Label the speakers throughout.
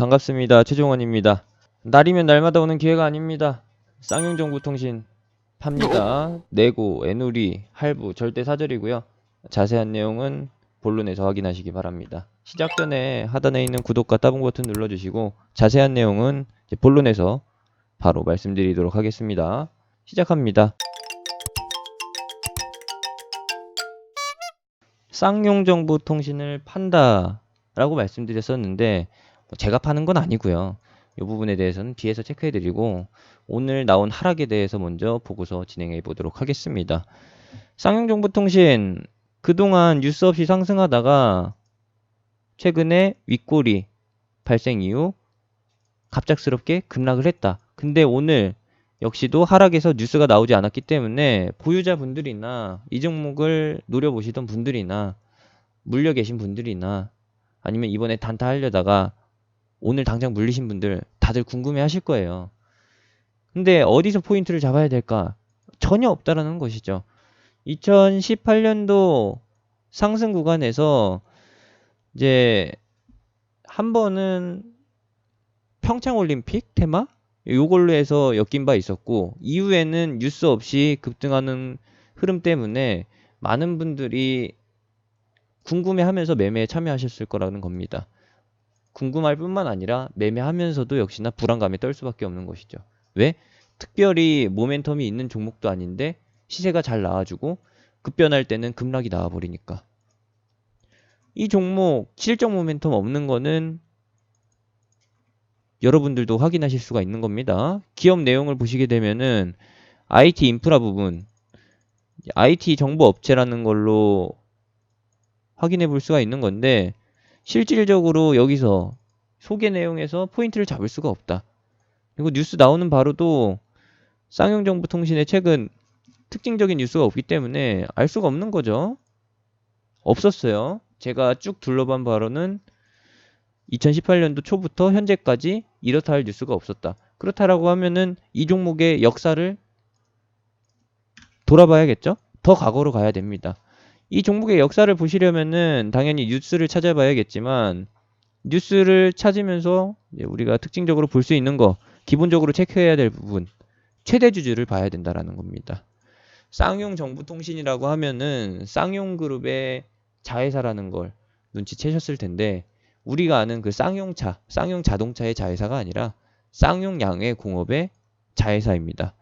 Speaker 1: 반갑습니다. 최종원입니다. 날이면 날마다 오는 기회가 아닙니다. 쌍용정보통신 팝니다. 내고, 애누리, 할부 절대 사절이고요. 자세한 내용은 본론에서 확인하시기 바랍니다. 시작 전에 하단에 있는 구독과 따봉 버튼 눌러주시고 자세한 내용은 이제 본론에서 바로 말씀드리도록 하겠습니다. 시작합니다. 쌍용정보통신을 판다라고 말씀드렸었는데 제가 파는 건 아니고요. 이 부분에 대해서는 뒤에서 체크해드리고 오늘 나온 하락에 대해서 먼저 보고서 진행해 보도록 하겠습니다. 쌍용정보통신 그동안 뉴스 없이 상승하다가 최근에 윗꼬리 발생 이후 갑작스럽게 급락을 했다. 근데 오늘 역시도 하락에서 뉴스가 나오지 않았기 때문에 보유자분들이나 이 종목을 노려보시던 분들이나 물려 계신 분들이나 아니면 이번에 단타하려다가 오늘 당장 물리신 분들 다들 궁금해 하실 거예요. 근데 어디서 포인트를 잡아야 될까? 전혀 없다라는 것이죠. 2018년도 상승 구간에서 이제 한 번은 평창올림픽 테마? 요걸로 해서 엮인 바 있었고 이후에는 뉴스 없이 급등하는 흐름 때문에 많은 분들이 궁금해하면서 매매에 참여하셨을 거라는 겁니다. 궁금할 뿐만 아니라 매매하면서도 역시나 불안감에 떨 수밖에 없는 것이죠. 왜? 특별히 모멘텀이 있는 종목도 아닌데 시세가 잘 나와주고 급변할 때는 급락이 나와버리니까. 이 종목 실적 모멘텀 없는 거는 여러분들도 확인하실 수가 있는 겁니다. 기업 내용을 보시게 되면은 IT 인프라 부분, IT 정보 업체라는 걸로 확인해 볼 수가 있는 건데 실질적으로 여기서 소개 내용에서 포인트를 잡을 수가 없다. 그리고 뉴스 나오는 바로도 쌍용정보통신의 최근 특징적인 뉴스가 없기 때문에 알 수가 없는 거죠. 없었어요. 제가 쭉 둘러본 바로는 2018년도 초부터 현재까지 이렇다 할 뉴스가 없었다. 그렇다라고 하면은 이 종목의 역사를 돌아봐야겠죠? 더 과거로 가야 됩니다. 이 종목의 역사를 보시려면은 당연히 뉴스를 찾아봐야겠지만 뉴스를 찾으면서 우리가 특징적으로 볼 수 있는 거 기본적으로 체크해야 될 부분 최대 주주를 봐야 된다라는 겁니다. 쌍용정보통신이라고 하면은 쌍용그룹의 자회사라는 걸 눈치채셨을 텐데 우리가 아는 그 쌍용차, 쌍용자동차의 자회사가 아니라 쌍용양해공업의 자회사입니다.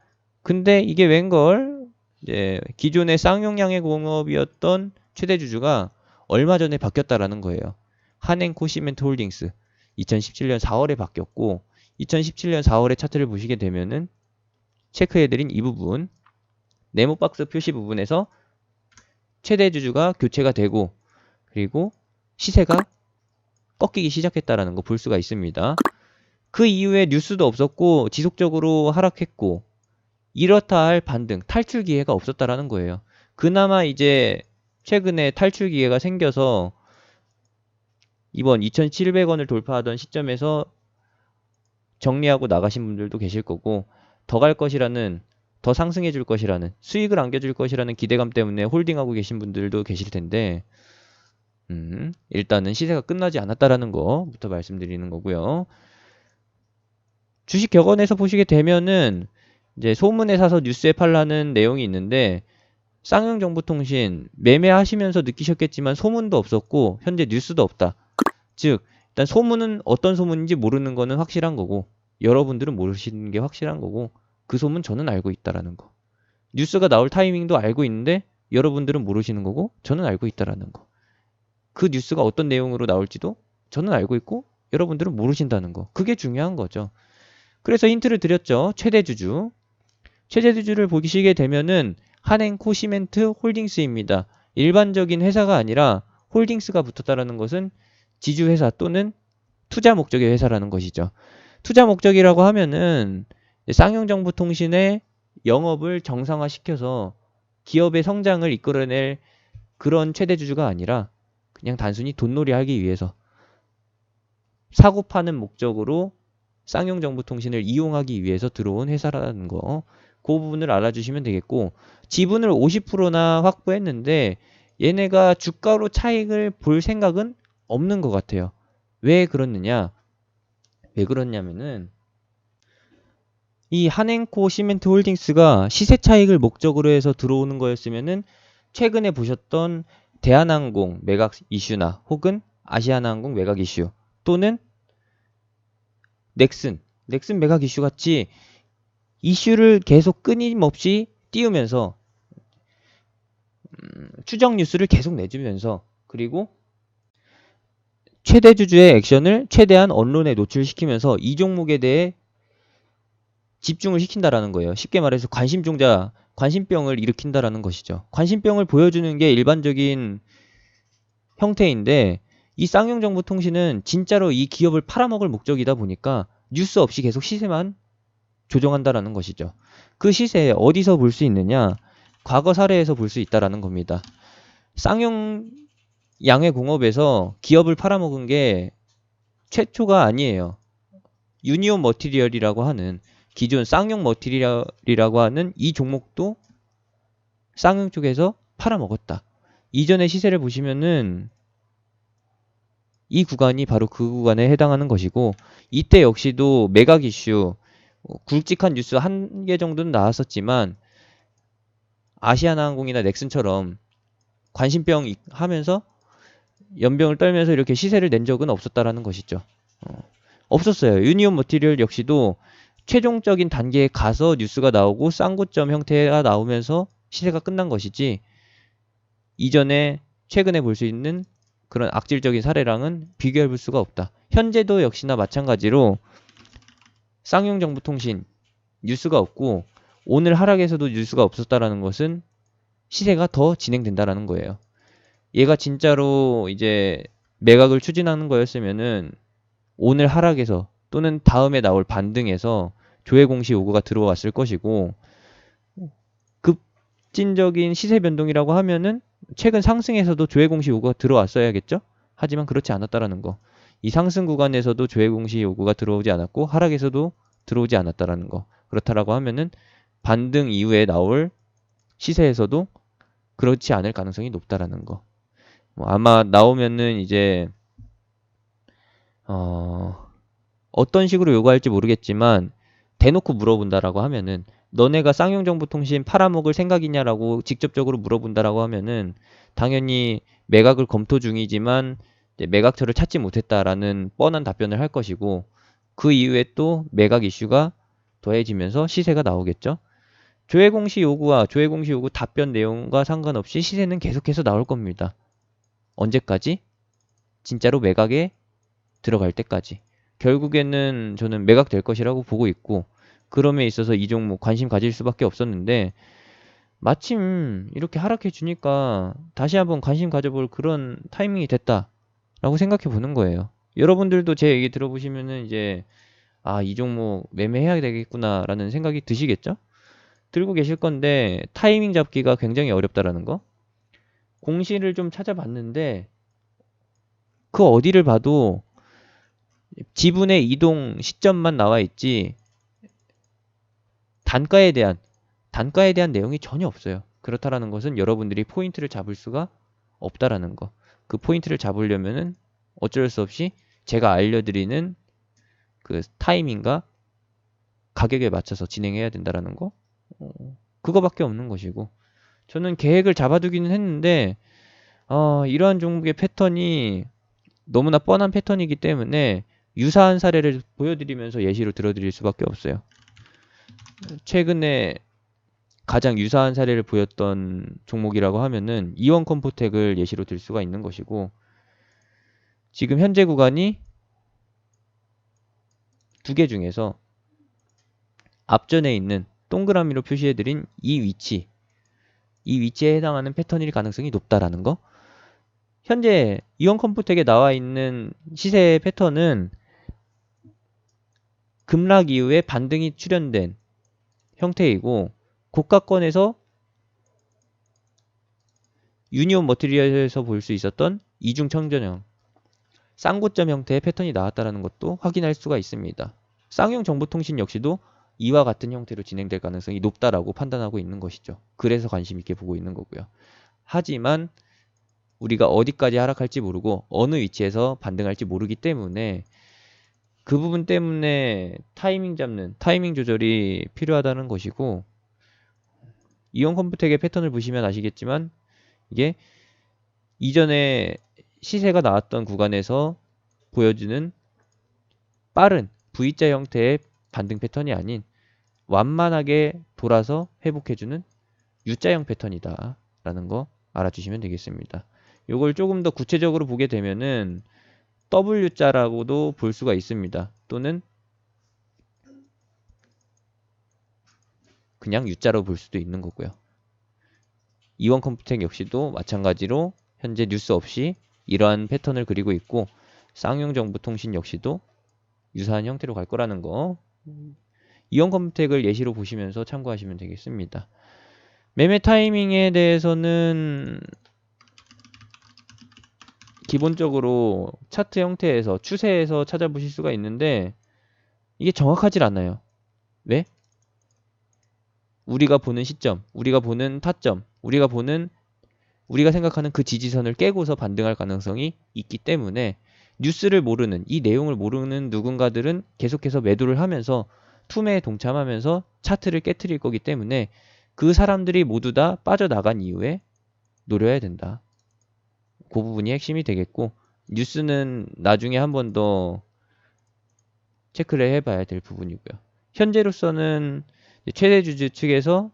Speaker 1: 근데 이게 웬걸 이제 기존의 쌍용양해공업이었던 최대 주주가 얼마 전에 바뀌었다라는 거예요. 한행코시멘트홀딩스 2017년 4월에 바뀌었고 2017년 4월에 차트를 보시게 되면은 체크해드린 이 부분 네모박스 표시 부분에서 최대 주주가 교체가 되고 그리고 시세가 꺾이기 시작했다라는 거 볼 수가 있습니다. 그 이후에 뉴스도 없었고 지속적으로 하락했고 이렇다 할 반등 탈출 기회가 없었다라는 거예요. 그나마 이제 최근에 탈출 기회가 생겨서 이번 2,700원을 돌파하던 시점에서 정리하고 나가신 분들도 계실 거고 더 갈 것이라는 더 상승해 줄 것이라는 수익을 안겨줄 것이라는 기대감 때문에 홀딩하고 계신 분들도 계실 텐데 일단은 시세가 끝나지 않았다라는 거부터 말씀드리는 거고요. 주식 격언에서 보시게 되면은 이제 소문에 사서 뉴스에 팔라는 내용이 있는데 쌍용정보통신 매매하시면서 느끼셨겠지만 소문도 없었고 현재 뉴스도 없다. 즉 일단 소문은 어떤 소문인지 모르는 거는 확실한 거고 여러분들은 모르시는 게 확실한 거고 그 소문 저는 알고 있다라는 거. 뉴스가 나올 타이밍도 알고 있는데 여러분들은 모르시는 거고 저는 알고 있다라는 거. 그 뉴스가 어떤 내용으로 나올지도 저는 알고 있고 여러분들은 모르신다는 거. 그게 중요한 거죠. 그래서 힌트를 드렸죠. 최대 주주. 최대 주주를 보시게 되면은 한행코시멘트 홀딩스입니다. 일반적인 회사가 아니라 홀딩스가 붙었다라는 것은 지주회사 또는 투자 목적의 회사라는 것이죠. 투자 목적이라고 하면은 쌍용정보통신의 영업을 정상화시켜서 기업의 성장을 이끌어낼 그런 최대 주주가 아니라 그냥 단순히 돈놀이 하기 위해서 사고 파는 목적으로 쌍용정보통신을 이용하기 위해서 들어온 회사라는 거. 그 부분을 알아주시면 되겠고 지분을 50%나 확보했는데 얘네가 주가로 차익을 볼 생각은 없는 것 같아요. 왜 그렇느냐? 왜 그렇냐면은 이 한행코 시멘트 홀딩스가 시세 차익을 목적으로 해서 들어오는 거였으면은 최근에 보셨던 대한항공 매각 이슈나 혹은 아시아나항공 매각 이슈 또는 넥슨 매각 이슈 같이 이슈를 계속 끊임없이 띄우면서 추정 뉴스를 계속 내주면서 그리고 최대 주주의 액션을 최대한 언론에 노출시키면서 이 종목에 대해 집중을 시킨다라는 거예요. 쉽게 말해서 관심병을 일으킨다라는 것이죠. 관심병을 보여주는 게 일반적인 형태인데 이 쌍용정보통신은 진짜로 이 기업을 팔아먹을 목적이다 보니까 뉴스 없이 계속 시세만 조정한다라는 것이죠. 그 시세 어디서 볼 수 있느냐? 과거 사례에서 볼 수 있다라는 겁니다. 쌍용 양해공업에서 기업을 팔아먹은 게 최초가 아니에요. 유니온 머티리얼이라고 하는 기존 쌍용 머티리얼이라고 하는 이 종목도 쌍용 쪽에서 팔아먹었다. 이전의 시세를 보시면은 이 구간이 바로 그 구간에 해당하는 것이고 이때 역시도 매각 이슈 굵직한 뉴스 한 개 정도는 나왔었지만 아시아나항공이나 넥슨처럼 관심병 하면서 연병을 떨면서 이렇게 시세를 낸 적은 없었다라는 것이죠. 없었어요. 유니온 머티리얼 역시도 최종적인 단계에 가서 뉴스가 나오고 쌍고점 형태가 나오면서 시세가 끝난 것이지 이전에 최근에 볼 수 있는 그런 악질적인 사례랑은 비교해 볼 수가 없다. 현재도 역시나 마찬가지로 쌍용정보통신 뉴스가 없고 오늘 하락에서도 뉴스가 없었다라는 것은 시세가 더 진행된다라는 거예요. 얘가 진짜로 이제 매각을 추진하는 거였으면은 오늘 하락에서 또는 다음에 나올 반등에서 조회 공시 요구가 들어왔을 것이고 급진적인 시세 변동이라고 하면은 최근 상승에서도 조회 공시 요구가 들어왔어야겠죠? 하지만 그렇지 않았다라는 거. 이 상승 구간에서도 조회 공시 요구가 들어오지 않았고 하락에서도 들어오지 않았다라는 거. 그렇다라고 하면은 반등 이후에 나올 시세에서도 그렇지 않을 가능성이 높다라는 거. 아마 나오면은 이제 어떤 식으로 요구할지 모르겠지만 대놓고 물어본다라고 하면은 너네가 쌍용정보통신 팔아먹을 생각이냐라고 직접적으로 물어본다라고 하면은 당연히 매각을 검토 중이지만 매각처를 찾지 못했다라는 뻔한 답변을 할 것이고 그 이후에 또 매각 이슈가 더해지면서 시세가 나오겠죠. 조회공시 요구와 조회공시 요구 답변 내용과 상관없이 시세는 계속해서 나올 겁니다. 언제까지? 진짜로 매각에 들어갈 때까지. 결국에는 저는 매각될 것이라고 보고 있고 그럼에 있어서 이 종목 관심 가질 수밖에 없었는데 마침 이렇게 하락해 주니까 다시 한번 관심 가져볼 그런 타이밍이 됐다라고 생각해 보는 거예요. 여러분들도 제 얘기 들어보시면은 이제 이 종목 매매해야 되겠구나라는 생각이 드시겠죠? 들고 계실 건데 타이밍 잡기가 굉장히 어렵다라는 거. 공시를 좀 찾아봤는데 그 어디를 봐도 지분의 이동 시점만 나와 있지 단가에 대한 내용이 전혀 없어요. 그렇다라는 것은 여러분들이 포인트를 잡을 수가 없다라는 거. 그 포인트를 잡으려면은 어쩔 수 없이 제가 알려드리는 그 타이밍과 가격에 맞춰서 진행해야 된다라는 거. 그거밖에 없는 것이고. 저는 계획을 잡아두기는 했는데 이러한 종목의 패턴이 너무나 뻔한 패턴이기 때문에 유사한 사례를 보여드리면서 예시로 들어드릴 수밖에 없어요. 최근에 가장 유사한 사례를 보였던 종목이라고 하면은 이원컴포텍을 예시로 들 수가 있는 것이고 지금 현재 구간이 두 개 중에서 앞전에 있는 동그라미로 표시해드린 이 위치에 해당하는 패턴일 가능성이 높다라는 거. 현재 이원컴포텍에 나와 있는 시세 패턴은 급락 이후에 반등이 출현된 형태이고 고가권에서 유니온 머티리얼에서 볼 수 있었던 이중 청전형 쌍고점 형태의 패턴이 나왔다는 것도 확인할 수가 있습니다. 쌍용 정보통신 역시도 이와 같은 형태로 진행될 가능성이 높다라고 판단하고 있는 것이죠. 그래서 관심 있게 보고 있는 거고요. 하지만 우리가 어디까지 하락할지 모르고 어느 위치에서 반등할지 모르기 때문에 그 부분 때문에 타이밍 잡는, 타이밍 조절이 필요하다는 것이고, 이온컴프텍의 패턴을 보시면 아시겠지만 이게 이전에 시세가 나왔던 구간에서 보여주는 빠른 V자 형태의 반등 패턴이 아닌 완만하게 돌아서 회복해주는 U자형 패턴이다 라는 거 알아주시면 되겠습니다. 이걸 조금 더 구체적으로 보게 되면은 W자라고도 볼 수가 있습니다. 또는 그냥 U자로 볼 수도 있는 거고요. 이원컴퓨텍 역시도 마찬가지로 현재 뉴스 없이 이러한 패턴을 그리고 있고, 쌍용정보통신 역시도 유사한 형태로 갈 거라는 거 이온컴퓨텍을 예시로 보시면서 참고하시면 되겠습니다. 매매 타이밍에 대해서는 기본적으로 차트 형태에서 추세에서 찾아보실 수가 있는데 이게 정확하질 않아요. 왜? 우리가 보는 시점, 우리가 보는 타점, 우리가 생각하는 그 지지선을 깨고서 반등할 가능성이 있기 때문에 뉴스를 모르는, 이 내용을 모르는 누군가들은 계속해서 매도를 하면서 투매에 동참하면서 차트를 깨트릴 거기 때문에 그 사람들이 모두 다 빠져나간 이후에 노려야 된다. 그 부분이 핵심이 되겠고, 뉴스는 나중에 한 번 더 체크를 해봐야 될 부분이고요. 현재로서는 최대 주주 측에서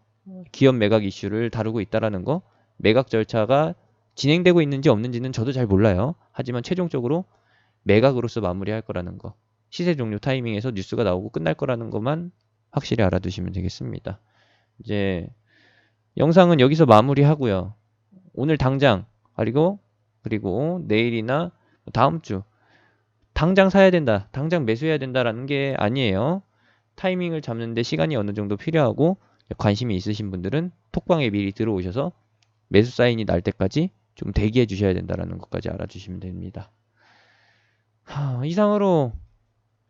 Speaker 1: 기업 매각 이슈를 다루고 있다라는 거, 매각 절차가 진행되고 있는지 없는지는 저도 잘 몰라요. 하지만 최종적으로 매각으로서 마무리할 거라는 거, 시세 종료 타이밍에서 뉴스가 나오고 끝날 거라는 것만 확실히 알아두시면 되겠습니다. 이제 영상은 여기서 마무리하고요. 오늘 당장 그리고 내일이나 다음 주 당장 사야 된다, 당장 매수해야 된다라는 게 아니에요. 타이밍을 잡는데 시간이 어느 정도 필요하고 관심이 있으신 분들은 톡방에 미리 들어오셔서 매수 사인이 날 때까지 좀 대기해 주셔야 된다는 것까지 알아주시면 됩니다. 이상으로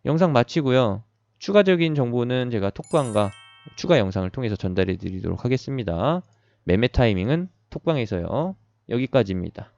Speaker 1: 영상 마치고요. 추가적인 정보는 제가 톡방과 추가 영상을 통해서 전달해 드리도록 하겠습니다. 매매 타이밍은 톡방에서요. 여기까지입니다.